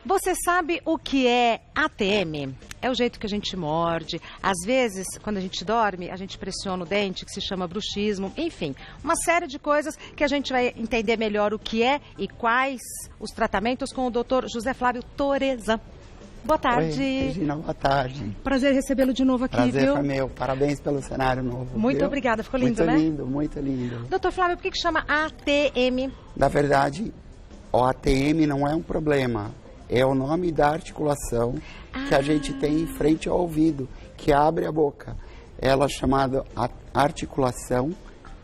Você sabe o que é ATM? É o jeito que a gente morde. Às vezes, quando a gente dorme, a gente pressiona o dente, que se chama bruxismo. Enfim, uma série de coisas que a gente vai entender melhor o que é e quais os tratamentos com o Dr. José Flávio Torezan. Boa tarde. Oi, Regina, boa tarde. Prazer recebê-lo de novo aqui, Prazer viu? foi meu. Parabéns pelo cenário novo. Muito viu? obrigada, ficou lindo, né? Muito lindo, muito lindo. Doutor Flávio, por que chama ATM? Na verdade, o ATM não é um problema. É o nome da articulação que a gente tem em frente ao ouvido, que abre a boca. Ela é chamada articulação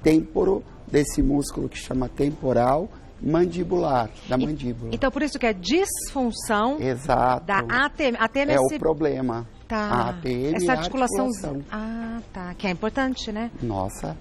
temporo, desse músculo que chama temporal, mandibular, da mandíbula. Então, por isso que é disfunção. Exato. Da ATM. ATM é o problema. Tá. A ATM essa é a articulação. articulação. Ah, tá. Que é importante, né? Nossa.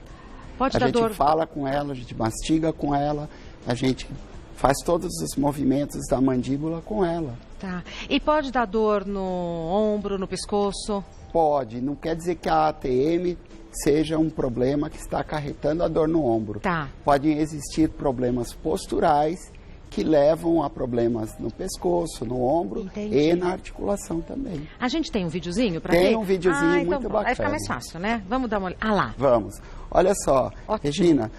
Pode a dar gente dor. fala com ela, a gente mastiga com ela, a gente faz todos os movimentos da mandíbula com ela. Tá. E pode dar dor no ombro, no pescoço? Pode. Não quer dizer que a ATM seja um problema que está acarretando a dor no ombro. Tá. Podem existir problemas posturais que levam a problemas no pescoço, no ombro. Entendi. E na articulação também. A gente tem um videozinho para ver? Tem um videozinho então, muito bacana. Vai ficar mais fácil, né? Vamos dar uma olhada. Ah lá. Vamos. Olha só, Ótimo. Regina,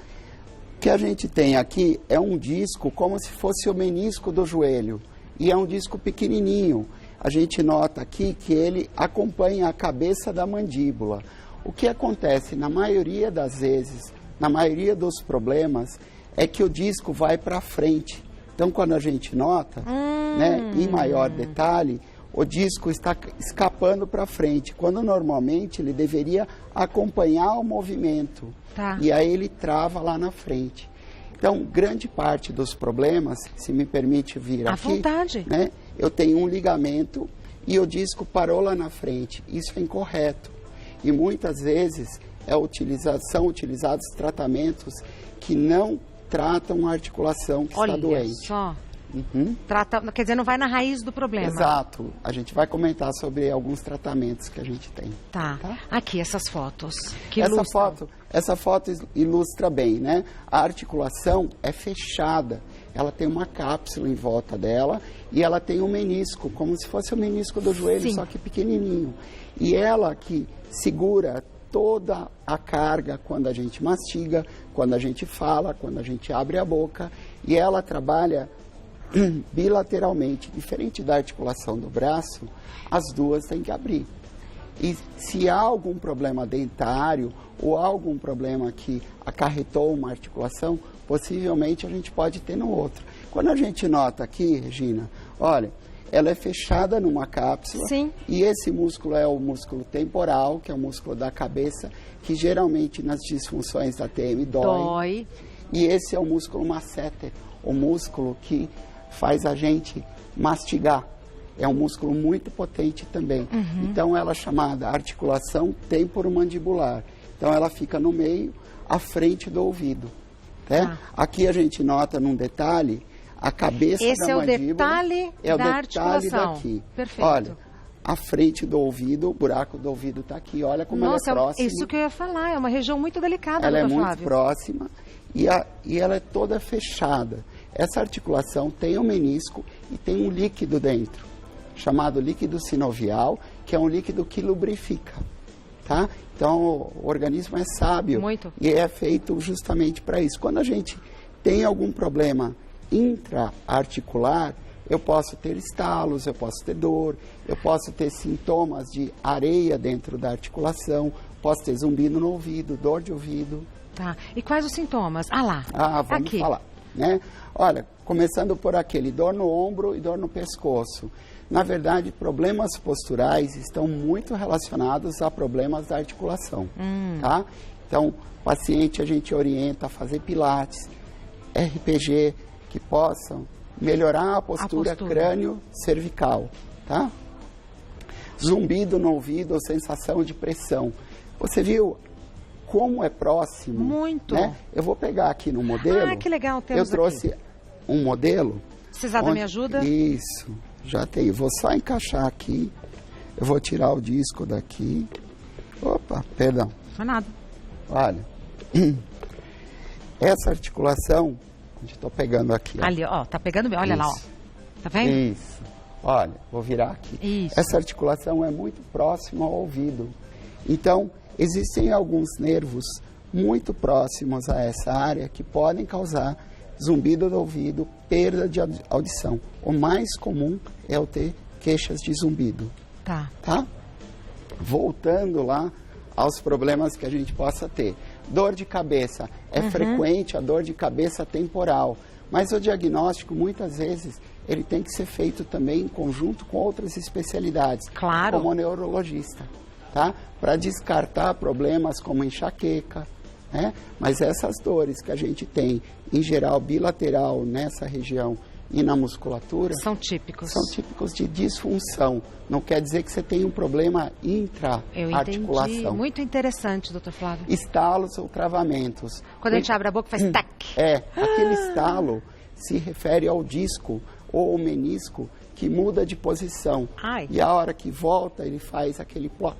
o que a gente tem aqui é um disco como se fosse o menisco do joelho. E é um disco pequenininho. A gente nota aqui que ele acompanha a cabeça da mandíbula. O que acontece na maioria das vezes, na maioria dos problemas, é que o disco vai para frente. Então, quando a gente nota, né, em maior detalhe, o disco está escapando para frente, quando normalmente ele deveria acompanhar o movimento. Tá. E aí ele trava lá na frente. Então, grande parte dos problemas, se me permite vir À aqui, vontade. né, eu tenho um ligamento e o disco parou lá na frente. Isso é incorreto. E muitas vezes são utilizados tratamentos que não tratam a articulação que está Olha doente. só. Uhum. Trata, quer dizer, não vai na raiz do problema. Exato. A gente vai comentar sobre alguns tratamentos que a gente tem. Tá. Tá? Aqui, essas fotos. Que ilustram. Essa foto ilustra bem, né? A articulação é fechada. Ela tem uma cápsula em volta dela e ela tem um menisco, como se fosse o menisco do joelho, Sim. só que pequenininho. E ela que segura toda a carga quando a gente mastiga, quando a gente fala, quando a gente abre a boca. E ela trabalha bilateralmente. Diferente da articulação do braço, as duas têm que abrir. E se há algum problema dentário ou algum problema que acarretou uma articulação, possivelmente a gente pode ter no outro. Quando a gente nota aqui, Regina, olha, ela é fechada numa cápsula. Sim. E esse músculo é o músculo temporal, que é o músculo da cabeça, que geralmente nas disfunções da TM dói. E esse é o músculo masseter, o músculo que faz a gente mastigar. É um músculo muito potente também. Então, ela é chamada articulação temporomandibular. Então, ela fica no meio, à frente do ouvido. Né? Aqui a gente nota num detalhe a cabeça Esse da é o mandíbula. detalhe é o da detalhe articulação. daqui. Perfeito. Olha, a frente do ouvido, o buraco do ouvido está aqui. Olha como Nossa, ela é próxima. isso que eu ia falar. É uma região muito delicada, Ela é doutor muito Flávio. próxima e ela é toda fechada. Essa articulação tem um menisco e tem um líquido dentro, chamado líquido sinovial, que é um líquido que lubrifica, tá? Então, o organismo é sábio. Muito. E é feito justamente para isso. Quando a gente tem algum problema intra-articular, eu posso ter estalos, eu posso ter dor, eu posso ter sintomas de areia dentro da articulação, posso ter zumbido no ouvido, dor de ouvido. Tá. E quais os sintomas? Ah lá. Vamos aqui. falar, né? Olha, começando por aquele, dor no ombro e dor no pescoço. Na verdade, problemas posturais estão muito relacionados a problemas da articulação, tá? Então, paciente a gente orienta a fazer pilates, RPG, que possam melhorar a postura crânio-cervical, tá? Zumbido no ouvido ou sensação de pressão. Você viu como é próximo? Muito. Né? Eu vou pegar aqui no modelo. Ah, que legal, Eu temos trouxe um modelo. Precisar da minha ajuda? Isso, já tenho. Vou só encaixar aqui. Eu vou tirar o disco daqui. Opa, perdão. Não é nada. Olha, essa articulação, onde estou pegando aqui. Ó. Ali, ó, tá pegando bem. Olha lá, ó. Isso. Tá vendo? Isso. Olha, vou virar aqui. Isso. Essa articulação é muito próxima ao ouvido. Então, existem alguns nervos muito próximos a essa área que podem causar zumbido do ouvido, perda de audição. O mais comum é eu ter queixas de zumbido. Tá? Voltando lá aos problemas que a gente possa ter. Dor de cabeça. É frequente a dor de cabeça temporal. Mas o diagnóstico, muitas vezes, ele tem que ser feito também em conjunto com outras especialidades. Claro. Como o neurologista, tá? Para descartar problemas como enxaqueca, né? Mas essas dores que a gente tem, em geral, bilateral nessa região e na musculatura... São típicos. São típicos de disfunção. Não quer dizer que você tem um problema intra-articulação. Eu entendi. Muito interessante, doutor Flávio. Estalos ou travamentos. Quando a gente abre a boca, faz tac. Aquele estalo se refere ao disco ou ao menisco que muda de posição. Ai. E a hora que volta, ele faz aquele ploc.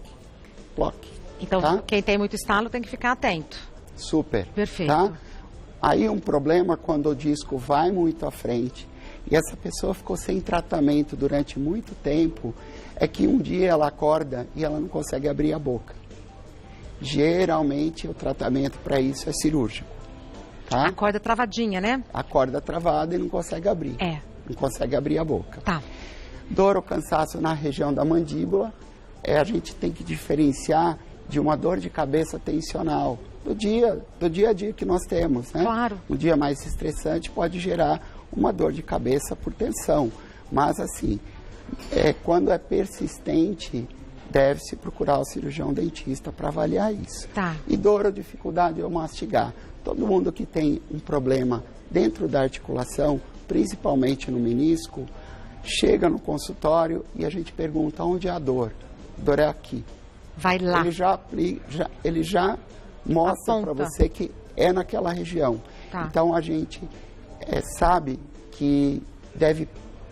Então, tá? Quem tem muito estalo tem que ficar atento. Super. Perfeito. Tá? Aí um problema quando o disco vai muito à frente e essa pessoa ficou sem tratamento durante muito tempo, é que um dia ela acorda e ela não consegue abrir a boca. Geralmente o tratamento para isso é cirúrgico. Tá? Acorda travadinha, né? Acorda travada e não consegue abrir. Não consegue abrir a boca. Tá. Dor ou cansaço na região da mandíbula, a gente tem que diferenciar de uma dor de cabeça tensional, do dia a dia que nós temos, né? Claro. Um dia mais estressante pode gerar uma dor de cabeça por tensão, mas assim, quando é persistente, deve-se procurar o cirurgião dentista para avaliar isso. Tá. E dor ou dificuldade ao mastigar. Todo mundo que tem um problema dentro da articulação, principalmente no menisco, chega no consultório e a gente pergunta onde é a dor. A dor é aqui. Vai lá. Ele já mostra para você que é naquela região. Tá. Então a gente sabe que deve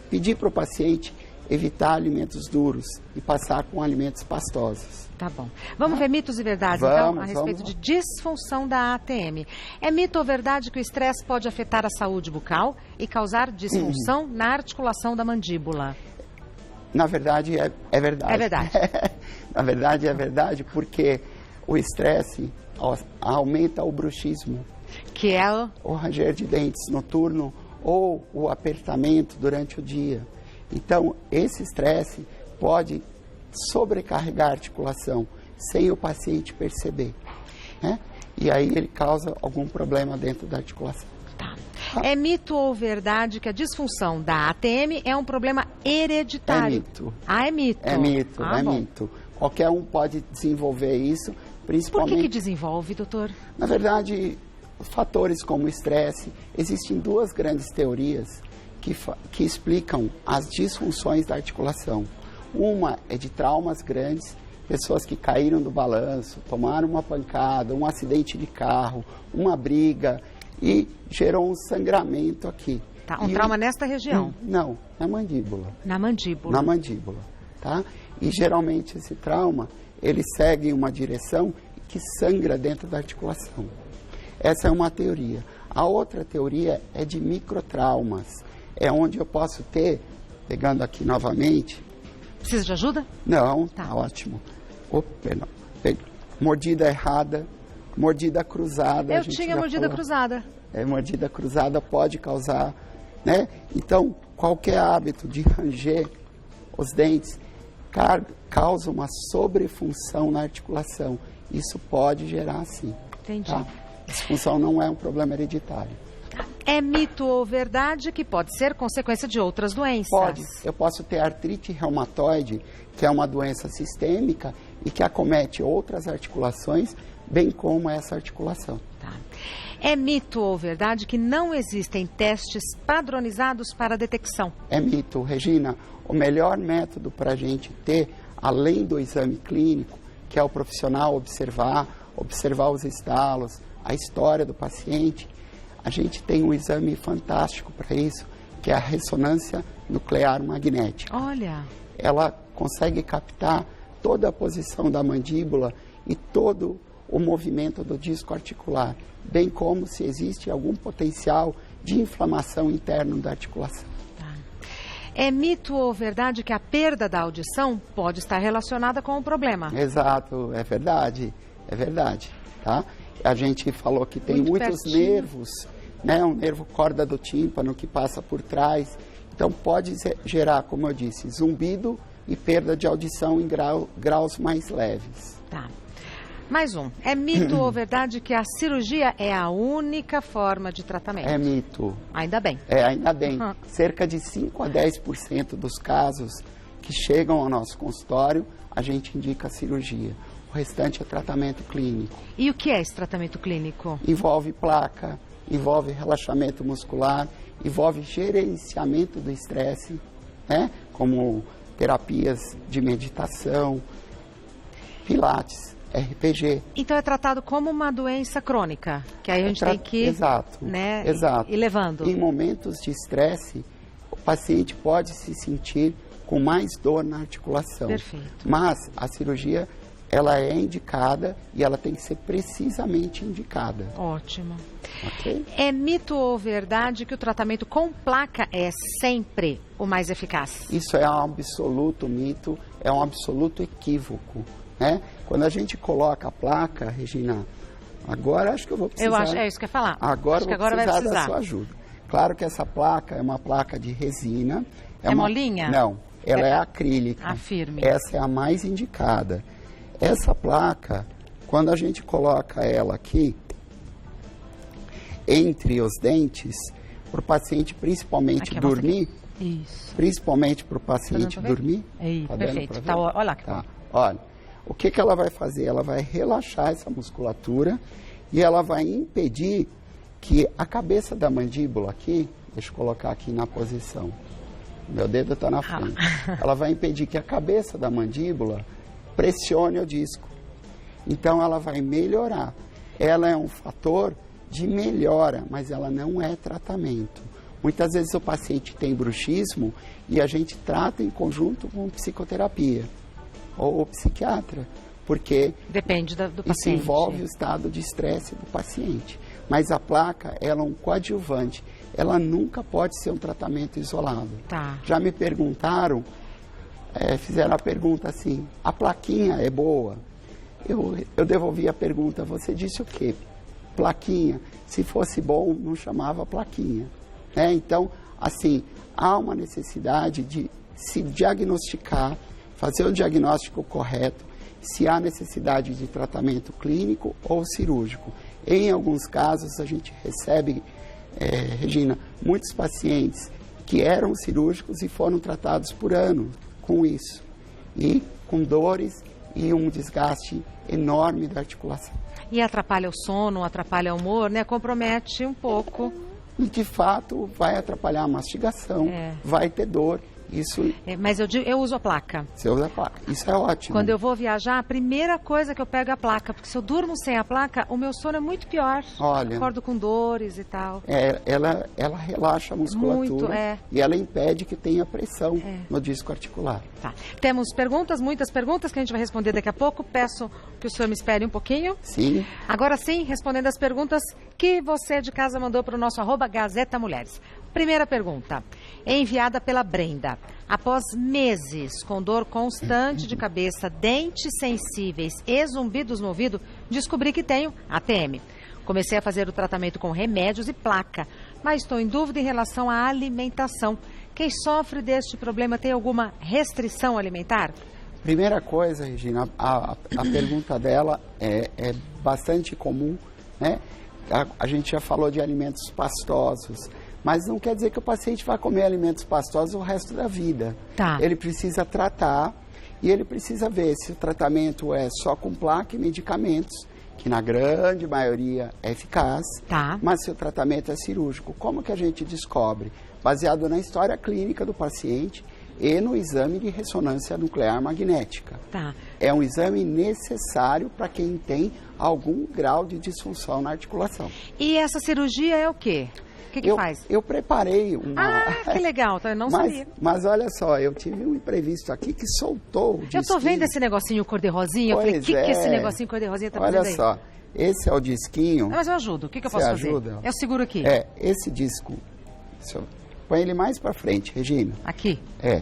pedir para o paciente evitar alimentos duros e passar com alimentos pastosos. Tá bom. Vamos ver mitos e verdades, então, a respeito de disfunção da ATM. É mito ou verdade que o estresse pode afetar a saúde bucal e causar disfunção na articulação da mandíbula? Na verdade, é verdade. É verdade. Na verdade, é verdade, porque o estresse aumenta o bruxismo. Que é o ranger de dentes noturno ou o apertamento durante o dia. Então, esse estresse pode sobrecarregar a articulação sem o paciente perceber, né? E aí ele causa algum problema dentro da articulação. Tá. É mito ou verdade que a disfunção da ATM é um problema hereditário? É mito. Ah, é mito. É mito, bom. mito. Qualquer um pode desenvolver isso, principalmente... Por que desenvolve, doutor? Na verdade, fatores como o estresse, existem duas grandes teorias que explicam as disfunções da articulação. Uma é de traumas grandes, pessoas que caíram do balanço, tomaram uma pancada, um acidente de carro, uma briga e gerou um sangramento aqui. Tá, um trauma nesta região? Não, na mandíbula. Na mandíbula. Na mandíbula, tá? E geralmente esse trauma, ele segue uma direção que sangra dentro da articulação. Essa é uma teoria. A outra teoria é de microtraumas. É onde eu posso ter, pegando aqui novamente... Precisa de ajuda? Não, tá ótimo. Perdão. Mordida errada, mordida cruzada. Eu tinha mordida cruzada. Mordida cruzada pode causar, né? Então, qualquer hábito de ranger os dentes causa uma sobrefunção na articulação. Isso pode gerar, sim. Entendi. Tá? Disfunção não é um problema hereditário. É mito ou verdade que pode ser consequência de outras doenças? Pode. Eu posso ter artrite reumatoide, que é uma doença sistêmica e que acomete outras articulações, bem como essa articulação. Tá. É mito ou verdade que não existem testes padronizados para a detecção? É mito, Regina. O melhor método para a gente ter, além do exame clínico, que é o profissional observar os estalos, a história do paciente, a gente tem um exame fantástico para isso, que é a ressonância nuclear magnética. Olha! Ela consegue captar toda a posição da mandíbula e todo o movimento do disco articular, bem como se existe algum potencial de inflamação interna da articulação. Tá. É mito ou verdade que a perda da audição pode estar relacionada com o problema? Exato, é verdade, tá? A gente falou que tem muitos nervos, né? Um nervo corda do tímpano que passa por trás, então pode gerar, como eu disse, zumbido e perda de audição em graus mais leves. Tá. Mais um. É mito ou verdade que a cirurgia é a única forma de tratamento? É mito. Ainda bem. Ainda bem. Cerca de 5 a 10% dos casos que chegam ao nosso consultório, a gente indica a cirurgia. O restante é tratamento clínico. E o que é esse tratamento clínico? Envolve placa, envolve relaxamento muscular, envolve gerenciamento do estresse, né? Como terapias de meditação, pilates, RPG. Então é tratado como uma doença crônica, que aí a gente tem que exato. Ir levando. Em momentos de estresse, o paciente pode se sentir com mais dor na articulação. Perfeito. Mas a cirurgia, ela é indicada e ela tem que ser precisamente indicada. Ótimo. Ok? É mito ou verdade que o tratamento com placa é sempre o mais eficaz? Isso é um absoluto mito, é um absoluto equívoco, né? Quando a gente coloca a placa, Regina, agora acho que eu vou precisar... É isso que eu ia falar. Agora acho que eu vou agora precisar da sua ajuda. Claro que essa placa é uma placa de resina. É molinha? Não, ela é acrílica. Firme. Essa é a mais indicada. Essa placa, quando a gente coloca ela aqui, entre os dentes, para o paciente principalmente aqui, dormir, isso. Principalmente para o paciente dormir. Tá perfeito. Tá, olha lá. Tá. Olha, o que ela vai fazer? Ela vai relaxar essa musculatura e ela vai impedir que a cabeça da mandíbula aqui, deixa eu colocar aqui na posição, meu dedo está na frente, ela vai impedir que a cabeça da mandíbula pressione o disco. Então ela vai melhorar. Ela é um fator de melhora, mas ela não é tratamento. Muitas vezes o paciente tem bruxismo e a gente trata em conjunto com psicoterapia ou o psiquiatra, porque depende do paciente. Isso envolve o estado de estresse do paciente. Mas a placa, ela é um coadjuvante. Ela nunca pode ser um tratamento isolado. Tá. Já me perguntaram, fizeram a pergunta assim, a plaquinha é boa? Eu devolvi a pergunta, você disse o quê? Plaquinha. Se fosse bom, não chamava plaquinha. Então, assim, há uma necessidade de se diagnosticar, fazer o diagnóstico correto, se há necessidade de tratamento clínico ou cirúrgico. Em alguns casos, a gente recebe, Regina, muitos pacientes que eram cirúrgicos e foram tratados por anos com isso. E com dores e um desgaste enorme da articulação. E atrapalha o sono, atrapalha o humor, né? Compromete um pouco. E, de fato, vai atrapalhar a mastigação, vai ter dor. Isso... mas eu uso a placa. Você usa a placa. Isso é ótimo. Quando eu vou viajar, a primeira coisa que eu pego é a placa. Porque se eu durmo sem a placa, o meu sono é muito pior. Olha, acordo com dores e tal. Ela relaxa a musculatura muito, e ela impede que tenha pressão no disco articular. Tá. Temos perguntas, muitas perguntas que a gente vai responder daqui a pouco. Peço que o senhor me espere um pouquinho. Sim. Agora sim, respondendo as perguntas que você de casa mandou para o nosso @Gazeta Mulheres. Primeira pergunta, enviada pela Brenda. Após meses com dor constante de cabeça, dentes sensíveis e zumbidos no ouvido, descobri que tenho ATM. Comecei a fazer o tratamento com remédios e placa, mas estou em dúvida em relação à alimentação. Quem sofre deste problema tem alguma restrição alimentar? Primeira coisa, Regina, a pergunta dela é bastante comum, né? A gente já falou de alimentos pastosos, mas não quer dizer que o paciente vai comer alimentos pastosos o resto da vida. Tá. Ele precisa tratar e ele precisa ver se o tratamento é só com placa e medicamentos, que na grande maioria é eficaz, mas se o tratamento é cirúrgico, como que a gente descobre? Baseado na história clínica do paciente e no exame de ressonância nuclear magnética. É um exame necessário para quem tem algum grau de disfunção na articulação. E essa cirurgia é o quê? O que faz? Eu preparei uma... que legal, eu não sabia. Mas olha só, eu tive um imprevisto aqui que soltou o disquinho. Eu tô vendo esse negocinho cor-de-rosinha, eu falei, o que esse negocinho cor-de-rosinha tá fazendo aí? Olha só, esse é o disquinho... Mas eu ajudo, o que eu posso fazer? Ajuda? Eu seguro aqui. Esse disco, Põe ele mais para frente, Regina. Aqui? É.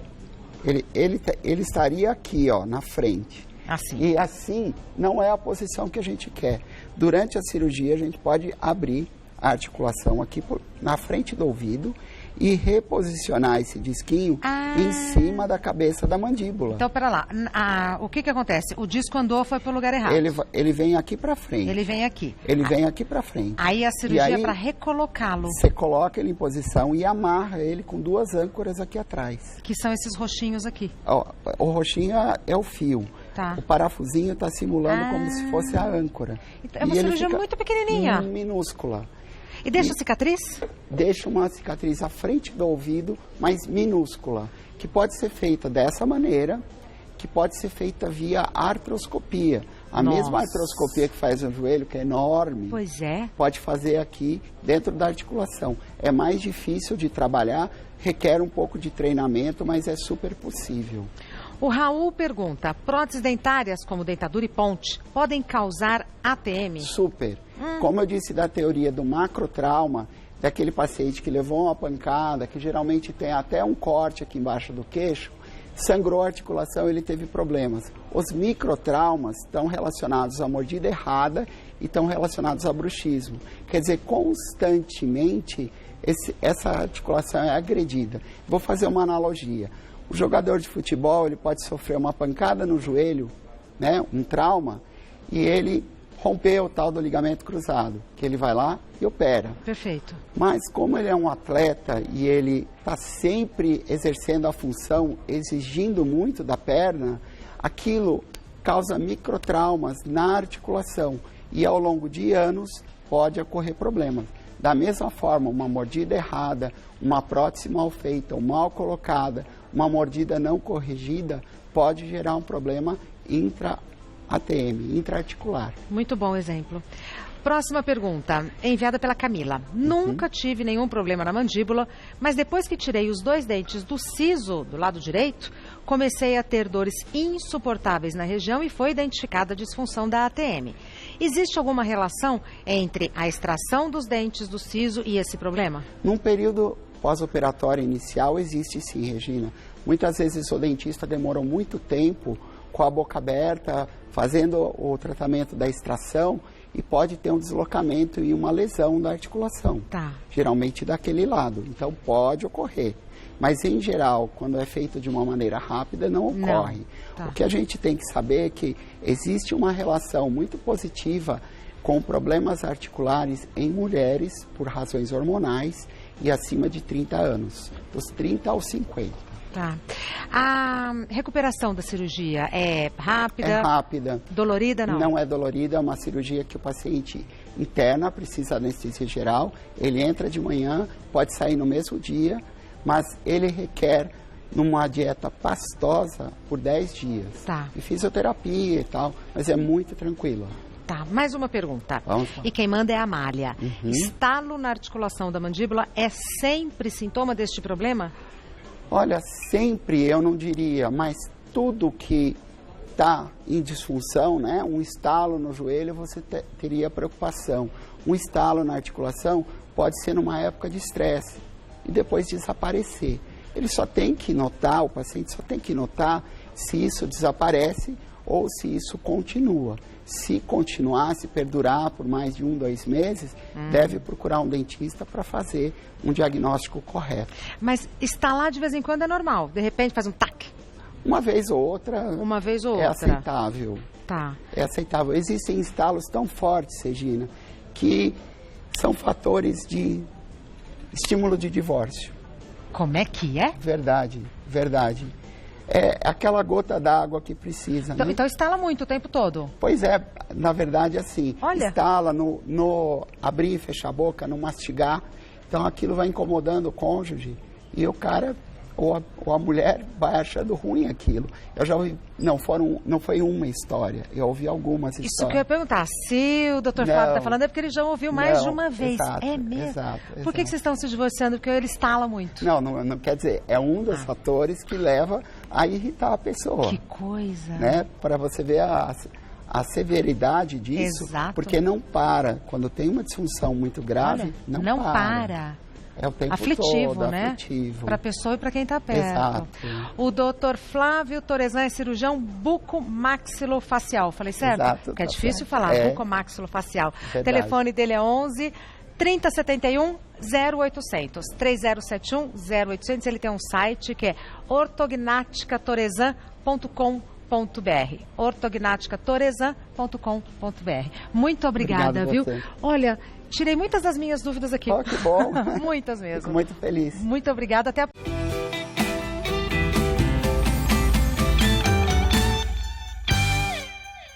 Ele estaria aqui, ó, na frente. Assim. E assim não é a posição que a gente quer. Durante a cirurgia, a gente pode abrir a articulação aqui na frente do ouvido e reposicionar esse disquinho em cima da cabeça da mandíbula. Então, pera lá. O que acontece? O disco andou, foi para o lugar errado. Ele vem aqui para frente. Ele vem aqui. Ele vem aqui para frente. Aí a cirurgia é para recolocá-lo. Você coloca ele em posição e amarra ele com 2 âncoras aqui atrás. Que são esses roxinhos aqui. Ó, o roxinho é o fio. Tá. O parafusinho está simulando como se fosse a âncora. É uma cirurgia muito pequenininha. Minúscula. E deixa cicatriz? Deixa uma cicatriz à frente do ouvido, mas minúscula, que pode ser feita dessa maneira, que pode ser feita via artroscopia. A mesma artroscopia que faz no joelho, que é enorme, pois é, pode fazer aqui dentro da articulação. É mais difícil de trabalhar, requer um pouco de treinamento, mas é super possível. O Raul pergunta, próteses dentárias como dentadura e ponte podem causar ATM? Super. Como eu disse da teoria do macrotrauma, daquele paciente que levou uma pancada, que geralmente tem até um corte aqui embaixo do queixo, sangrou a articulação, ele teve problemas. Os microtraumas estão relacionados à mordida errada e estão relacionados a bruxismo. Quer dizer, constantemente essa articulação é agredida. Vou fazer uma analogia. O jogador de futebol, ele pode sofrer uma pancada no joelho, né, um trauma, e ele rompeu o tal do ligamento cruzado, que ele vai lá e opera. Perfeito. Mas como ele é um atleta e ele está sempre exercendo a função, exigindo muito da perna, aquilo causa microtraumas na articulação e ao longo de anos pode ocorrer problemas. Da mesma forma, uma mordida errada, uma prótese mal feita ou mal colocada, uma mordida não corrigida pode gerar um problema intra-ATM, intraarticular. Muito bom exemplo. Próxima pergunta, enviada pela Camila. Nunca tive nenhum problema na mandíbula, mas depois que tirei os 2 dentes do siso do lado direito, comecei a ter dores insuportáveis na região e foi identificada a disfunção da ATM. Existe alguma relação entre a extração dos dentes do siso e esse problema? Num período pós-operatório inicial existe sim, Regina. Muitas vezes o dentista demorou muito tempo com a boca aberta, fazendo o tratamento da extração e pode ter um deslocamento e uma lesão da articulação, geralmente daquele lado. Então pode ocorrer, mas em geral, quando é feito de uma maneira rápida, não ocorre. O que a gente tem que saber é que existe uma relação muito positiva com problemas articulares em mulheres por razões hormonais e acima de 30 anos, dos 30 aos 50. Tá. A recuperação da cirurgia é rápida? É rápida. Dolorida, não? Não é dolorida, é uma cirurgia que o paciente interna, precisa de anestesia geral, ele entra de manhã, pode sair no mesmo dia, mas ele requer numa dieta pastosa por 10 dias. Tá. E fisioterapia e tal, mas é muito tranquila. Tá, mais uma pergunta. Vamos lá. E quem manda é a Amália. Estalo na articulação da mandíbula é sempre sintoma deste problema? Olha, sempre eu não diria, mas tudo que está em disfunção, né? Um estalo no joelho, você teria preocupação. Um estalo na articulação pode ser numa época de estresse e depois desaparecer. Ele só tem que notar, o paciente só tem que notar se isso desaparece ou se isso continua. Se continuar, se perdurar por mais de 1, 2 meses, deve procurar um dentista para fazer um diagnóstico correto. Mas estalar de vez em quando é normal? De repente faz um tac? Uma vez ou outra. Uma vez ou é outra. aceitável. Tá. É aceitável. Existem estalos tão fortes, Regina, que são fatores de estímulo de divórcio. Como é que é? Verdade, verdade. É aquela gota d'água que precisa, então, né? Então estala muito o tempo todo? Pois é, na verdade assim, Olha. Estala no abrir e fechar a boca, no mastigar, então aquilo vai incomodando o cônjuge e o cara ou a mulher vai achando ruim aquilo. Eu já ouvi, não foi uma história, eu ouvi algumas histórias. Isso que eu ia perguntar, se o Dr. Fábio está falando é porque ele já ouviu mais de uma vez. Exato, é mesmo? Exato. Por que vocês estão se divorciando? Porque ele estala muito. Não quer dizer, é um dos fatores que leva a irritar a pessoa. Que coisa. Né? Para você ver a severidade disso, Exato. porque não para. Quando tem uma disfunção muito grave, Olha, não para. É o tempo aflitivo, todo, né? aflitivo. Para a pessoa e para quem está perto. Exato. O doutor Flávio Torezan é cirurgião bucomaxilofacial. Falei certo? Exato, Porque é tá difícil certo. falar, bucomaxilofacial. O telefone dele é 11 3071 0800, 3071 0800. Ele tem um site que é ortognáticatoresan.com.br, ortognáticatoresan.com.br. Muito obrigada, viu? Olha, tirei muitas das minhas dúvidas aqui. Oh, que bom. Muitas mesmo. Fico muito feliz. Muito obrigada. Até a